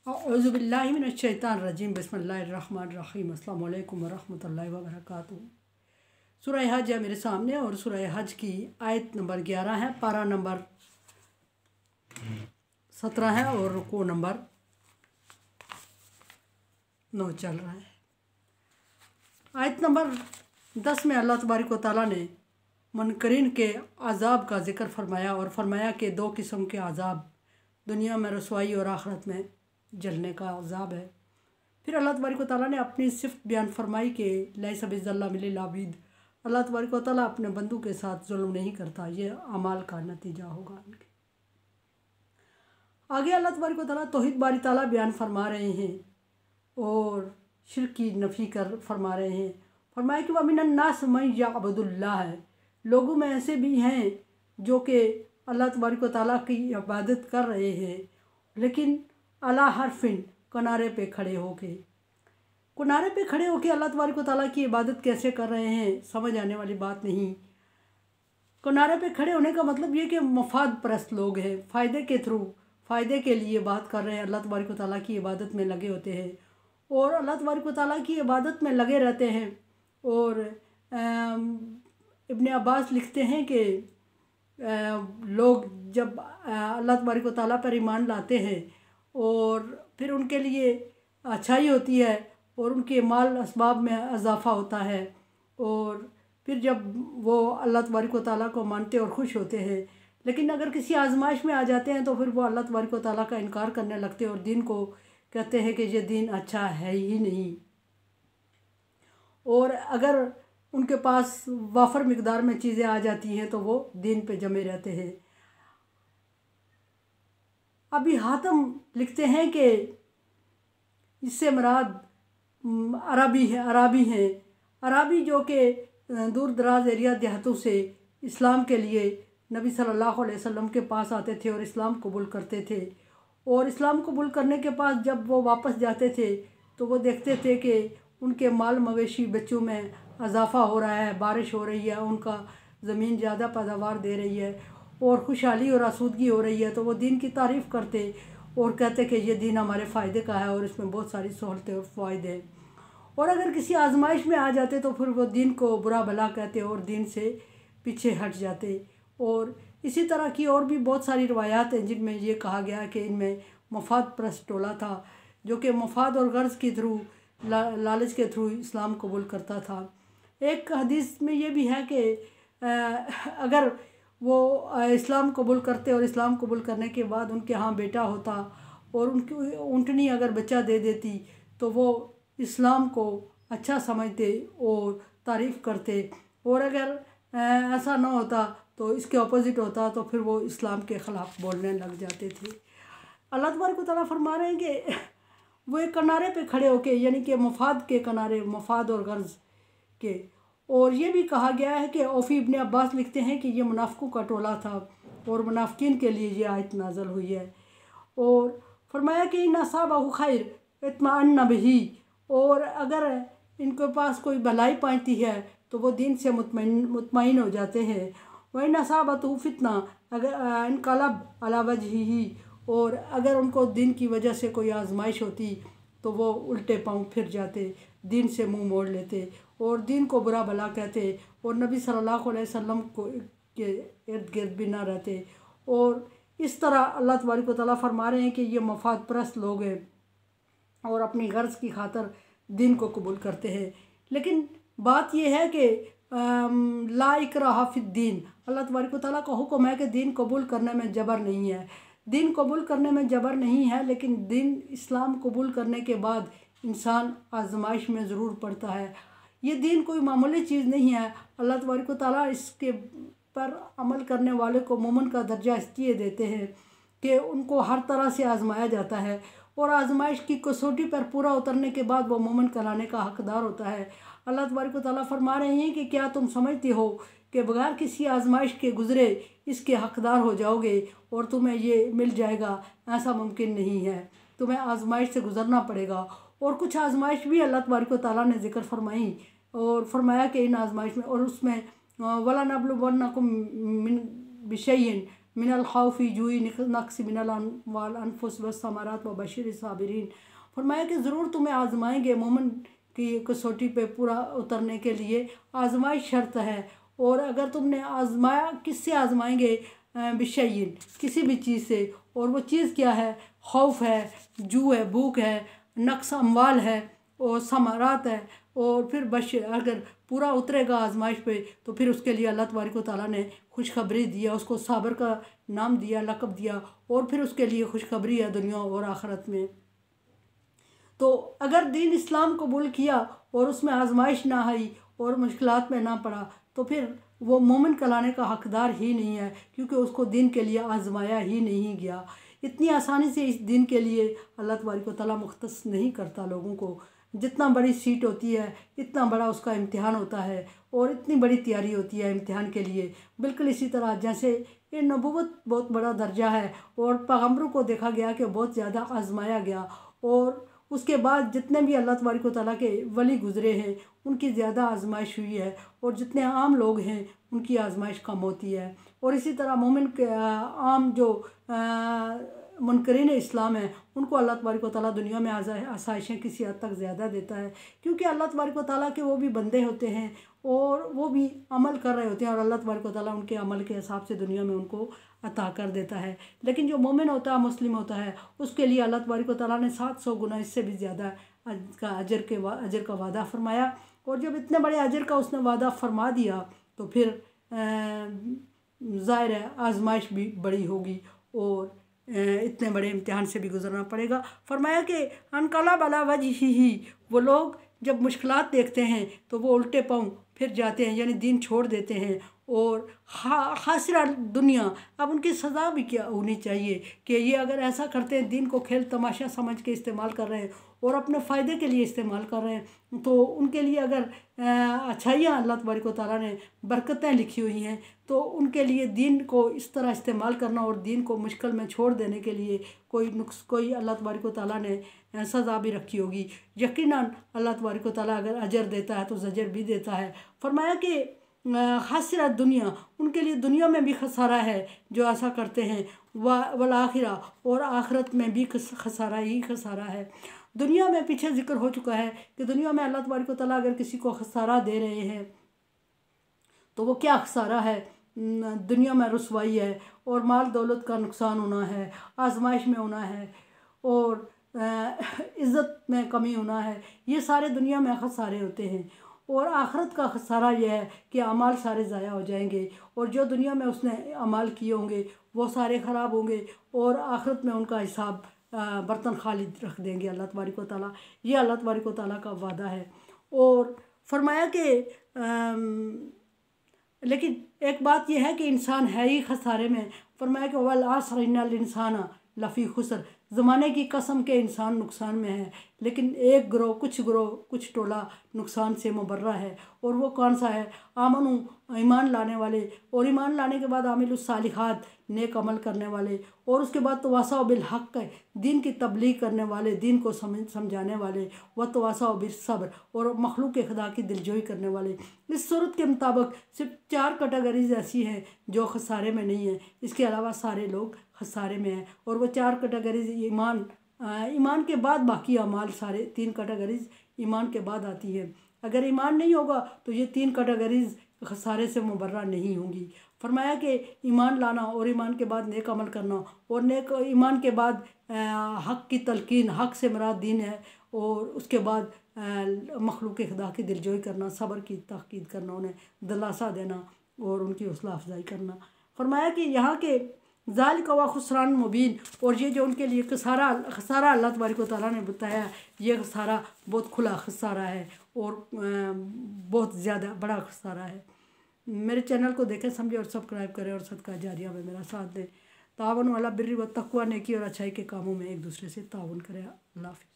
औज़ुबिल्लाहिमिनश्शैतानिर्रजीम बिस्मिल्लाहिर्रहमानिर्रहीम अस्सलामु अलैकुम वरहमतुल्लाहि वबरकातुहू। सूरह हज है मेरे सामने और सूरह हज की आयत नंबर 11 है, पारा नंबर 17 है और रुकू नंबर 9 चल रहा है। आयत नंबर 10 में अल्लाह तबारक व तआला ने मुनकरीन के अज़ाब का ज़िक्र फरमाया और फरमाया कि दो किस्म के अज़ाब, दुनिया में रसवाई और आखिरत में जलने का अज़ाब है। फिर अल्लाह तबारक व तआला ने अपनी सिफ़त बयान फरमाई कि लैसा बिज़्ज़ल्लामिल लिल आबिद, अल्लाह तबारक व तआला अपने बंदों के साथ जुल्म नहीं करता, ये अमाल का नतीजा होगा उनके। आगे अल्लाह तबारक व तआला तौहीद बारी ताला बयान फरमा रहे हैं और शिर्क की नफ़ी कर फरमा रहे हैं। फरमाया कि वमिनन नास मन यअबुदुल्लाह है, लोगों में ऐसे भी हैं जो कि अल्लाह तबारक व तआला की इबादत कर रहे हैं, लेकिन अला हरफिन, किनारे पे खड़े होके अल्लाह तबारक व तआला की इबादत कैसे कर रहे हैं, समझ आने वाली बात नहीं। किनारे पे खड़े होने का मतलब ये कि मफाद परस्त लोग हैं, फ़ायदे के लिए बात कर रहे हैं, अल्लाह तबारक व तआला की इबादत में लगे होते हैं और अल्लाह तबारक व तआला की इबादत में लगे रहते हैं। और इब्ने अब्बास लिखते हैं कि लोग जब अल्लाह तबारक व तआला पर ईमान लाते हैं और फिर उनके लिए अच्छाई होती है और उनके माल असबाब में इजाफ़ा होता है, और फिर जब वो अल्लाह तबारक व तआला को मानते और खुश होते हैं, लेकिन अगर किसी आजमाइश में आ जाते हैं तो फिर वो अल्लाह तबारक व तआला का इनकार करने लगते हैं और दीन को कहते हैं कि ये दीन अच्छा है ही नहीं। और अगर उनके पास वाफर मिकदार में चीज़ें आ जाती हैं तो वो दीन पे जमे रहते हैं। अभी हातम लिखते हैं कि इससे मुराद अरबी हैं, अरबी जो कि दूर दराज एरिया देहातों से इस्लाम के लिए नबी सल्लल्लाहु अलैहि वसल्लम के पास आते थे और इस्लाम कबूल करते थे। और इस्लाम कबूल करने के बाद जब वो वापस जाते थे तो वो देखते थे कि उनके माल मवेशी बच्चों में इजाफ़ा हो रहा है, बारिश हो रही है, उनका ज़मीन ज़्यादा पैदावार दे रही है और खुशहाली और आसूदगी हो रही है, तो वो दीन की तारीफ़ करते और कहते कि ये दीन हमारे फ़ायदे का है और इसमें बहुत सारी सहूलतें और फ़ायदे हैं। और अगर किसी आजमाइश में आ जाते तो फिर वो दीन को बुरा भला कहते और दीन से पीछे हट जाते। और इसी तरह की और भी बहुत सारी रवायात हैं जिनमें ये कहा गया कि इनमें मफाद परस्त टोला था जो कि मफाद और गर्ज़ के थ्रू, लालच के थ्रू इस्लाम कबूल करता था। एक हदीस में ये भी है कि अगर वो इस्लाम कबूल करते और इस्लाम कबूल करने के बाद उनके यहाँ बेटा होता और उनकी ऊँटनी अगर बच्चा दे देती तो वो इस्लाम को अच्छा समझते और तारीफ़ करते, और अगर ऐसा ना होता तो इसके अपोज़िट होता तो फिर वो इस्लाम के ख़िलाफ़ बोलने लग जाते थे। अल्लाह तबारक व तआला फरमा रहे हैं कि वो एक किनारे पे खड़े होके, यानी कि मफाद के किनारे, मफाद और गर्ज़ के। और ये भी कहा गया है कि औफ़ी इब्ने अब्बास लिखते हैं कि ये मुनाफ़िकों का टोला था और मुनाफ़िकीन के लिए ये आयत नाज़िल हुई है। और फरमाया कि इन असाबहु खैर इत्मअन्न बिही, और अगर इनके पास कोई भलाई पहुंचती है तो वो दीन से मुतमईन हो जाते हैं। व इन असाबतहु फितना, अगर इनकलब अला वजहिही, और अगर उनको दीन की वजह से कोई आजमाइश होती तो वो उल्टे पाँव फिर जाते, दीन से मुंह मोड़ लेते और दीन को बुरा भला कहते और नबी सल्लल्लाहु अलैहि वसल्लम को के इर्द गिर्द भी ना रहते। और इस तरह अल्लाह तबारक व तआला फरमा रहे हैं कि ये मफाद परस्त लोग हैं और अपनी गर्ज़ की खातर दीन को कबूल करते हैं। लेकिन बात यह है कि ला इकराहा फिद्दीन, अल्लाह तबारक व तआला का हुक्म है कि दीन कबूल करने में जबर नहीं है, दीन कबूल करने में जबर नहीं है, लेकिन दीन इस्लाम कबूल करने के बाद इंसान आजमाइश में ज़रूर पड़ता है। ये दीन कोई मामूली चीज़ नहीं है। अल्लाह तबारक व तआला इसके पर अमल करने वाले को मोमिन का दर्जा इसलिए देते हैं कि उनको हर तरह से आजमाया जाता है और आजमाइश की कसौटी पर पूरा उतरने के बाद वो मोमिन कहलाने का हकदार होता है। अल्लाह तबारक व तआला फरमा रहे हैं कि क्या तुम समझते हो कि बगैर किसी आजमाइश के गुज़रे इसके हकदार हो जाओगे और तुम्हें ये मिल जाएगा? ऐसा मुमकिन नहीं है, तुम्हें आजमाइश से गुज़रना पड़ेगा। और कुछ आजमाइश भी अल्लाह तबारक व तआला ने ज़िक्र फरमाई और फरमाया कि इन आजमाइश में, और उसमें वला नबलुवन्नकुम मिन बिशैइन मिनल खौफी जुई नक्स मिनल वाल अनफुस व समारात व बशीर साबिरीन। फरमाया कि ज़रूर तुम्हें आजमाएंगे मोमिन की कसौटी पे पूरा उतरने के लिए आजमाइश शर्त है। और अगर तुमने आजमाया, किससे आजमाएंगे? बिशयिन, किसी भी चीज़ से। और वो चीज़ क्या है? खौफ है, जू है, भूख है, नक्स अमवाल है और समारात है। और फिर बशर, अगर पूरा उतरेगा आजमाइश पे तो फिर उसके लिए अल्लाह तबारक व तआला ने खुशखबरी दिया, उसको साबर का नाम दिया, लक़ब दिया। और फिर उसके लिए खुशखबरी है दुनिया और आखिरत में। तो अगर दीन इस्लाम कबूल किया और उसमें आजमाइश ना आई और मुश्किलात में ना पड़ा तो फिर वो मोमिन कहलाने का हकदार ही नहीं है, क्योंकि उसको दीन के लिए आजमाया ही नहीं गया। इतनी आसानी से इस दिन के लिए अल्लाह तबारक व तआला मुख्तस नहीं करता लोगों को। जितना बड़ी सीट होती है इतना बड़ा उसका इम्तिहान होता है और इतनी बड़ी तैयारी होती है इम्तिहान के लिए। बिल्कुल इसी तरह जैसे ये नबूवत बहुत बड़ा दर्जा है और पैगम्बरों को देखा गया कि बहुत ज़्यादा आजमाया गया। और उसके बाद जितने भी अल्लाह तबारक व तआला के वली गुज़रे हैं उनकी ज़्यादा आजमाइश हुई है और जितने आम लोग हैं उनकी आजमाइश कम होती है। और इसी तरह मोमिन के आम जो मुनकरीन इस्लाम है उनको अल्लाह तबारक व तआला दुनिया में आसाइशें किसी हद तक ज़्यादा देता है, क्योंकि अल्लाह तबारक व तआला के वो भी बंदे होते हैं और वो भी अमल कर रहे होते हैं और अल्लाह तबारक व तआला उनके अमल के हिसाब से दुनिया में उनको अता कर देता है। लेकिन जो मोमिन होता है, मुस्लिम होता है, उसके लिए अल्लाह तबारक व तआला ने 700 गुना इससे भी ज़्यादा का अजर का वादा फरमाया। और जब इतने बड़े अजर का उसने वादा फरमा दिया तो फिर ज़ाहिर है आजमाइश भी बड़ी होगी और इतने बड़े इम्तिहान से भी गुजरना पड़ेगा। फरमाया कि अनकला बला वजही, वो लोग जब मुश्किलात देखते हैं तो वो उल्टे पाँव फिर जाते हैं, यानी दीन छोड़ देते हैं और खासिरा दुनिया। अब उनकी सज़ा भी क्या होनी चाहिए कि ये अगर ऐसा करते हैं, दीन को खेल तमाशा समझ के इस्तेमाल कर रहे हैं और अपने फ़ायदे के लिए इस्तेमाल कर रहे हैं, तो उनके लिए अगर अच्छाइयाँ अल्लाह तबारक व तआला ने बरकतें लिखी हुई हैं तो उनके लिए दीन को इस तरह इस्तेमाल करना और दीन को मुश्किल में छोड़ देने के लिए कोई अल्लाह तबारक व तआला ने सज़ा भी रखी होगी। यकीनन अल्लाह तबारक व तआला अगर अजर देता है तो ज़जर भी देता है। फरमाया कि खासिरा दुनिया, उनके लिए दुनिया में भी खसारा है जो ऐसा करते हैं, वल आखिरा, और आखिरत में भी खसारा ही खसारा है। दुनिया में पीछे जिक्र हो चुका है कि दुनिया में अल्लाह तबारक व तआला अगर किसी को खसारा दे रहे हैं तो वो क्या खसारा है? दुनिया में रुसवाई है और माल दौलत का नुकसान होना है, आजमाइश में होना है और इज़्ज़त में कमी होना है। ये सारे दुनिया में खसारे होते हैं। और आखिरत का खसारा यह है कि अमाल सारे ज़ाया हो जाएंगे और जो दुनिया में उसने अमाल किए होंगे वो सारे ख़राब होंगे और आखिरत में उनका हिसाब बर्तन खाली रख देंगे अल्लाह तबारक व तआला। ये अल्लाह तबारक व तआला का वादा है। और फरमाया कि लेकिन एक बात यह है कि इंसान है ही खसारे में। फरमाया कि वल आसर इन्नल इंसाना लफ़ी खुसर, ज़माने की कसम के इंसान नुकसान में है, लेकिन एक ग्रोह, कुछ टोला नुकसान से मुबर्रा है। और वो कौन सा है? आमनु, ईमान लाने वाले, और ईमान लाने के बाद आमिलुस सालिहात, नेक अमल करने वाले, और उसके बाद तवासाउ बिल हक़, दीन की तबलीग करने वाले, दीन को समझाने वाले, व तवासाउ बिल सब्र, और मखलूक खुदा की दिलजोई करने वाले। इस सूरत के मुताबिक सिर्फ 4 कैटेगरीज ऐसी हैं जो खसारे में नहीं है, इसके अलावा सारे लोग खसारे में हैं। और वो 4 कैटेगरीज ईमान के बाद बाकी अमाल, सारे 3 कैटेगरीज ईमान के बाद आती है। अगर ईमान नहीं होगा तो ये 3 कैटेगरीज खसारे से मुबर्रा नहीं होंगी। फरमाया कि ईमान लाना और ईमान के बाद नेक अमल करना और नेक ईमान के बाद हक़ की तलकीन, हक़ से मुराद दीन है, और उसके बाद मखलूक खुदा की दिलजोई करना, सब्र की ताकीद करना, उन्हें दिलासा देना और उनकी हौसला अफजाई करना। फरमाया कि यहाँ के ज़ालिका व खुसरान मुबीन, और ये जो उनके लिए खसारा अल्लाह तबारक व तआला ने बताया, ये खसारा बहुत खुला खसारा है और बहुत ज़्यादा बड़ा खसारा है। मेरे चैनल को देखें, समझे और सब्सक्राइब करें और सदका जारिया में मेरा साथ दें। तावन वाला बिर्री व तक़वा, नेकी और अच्छाई के कामों में एक दूसरे से ताउन करें। अल्लाह हाफ़िज़।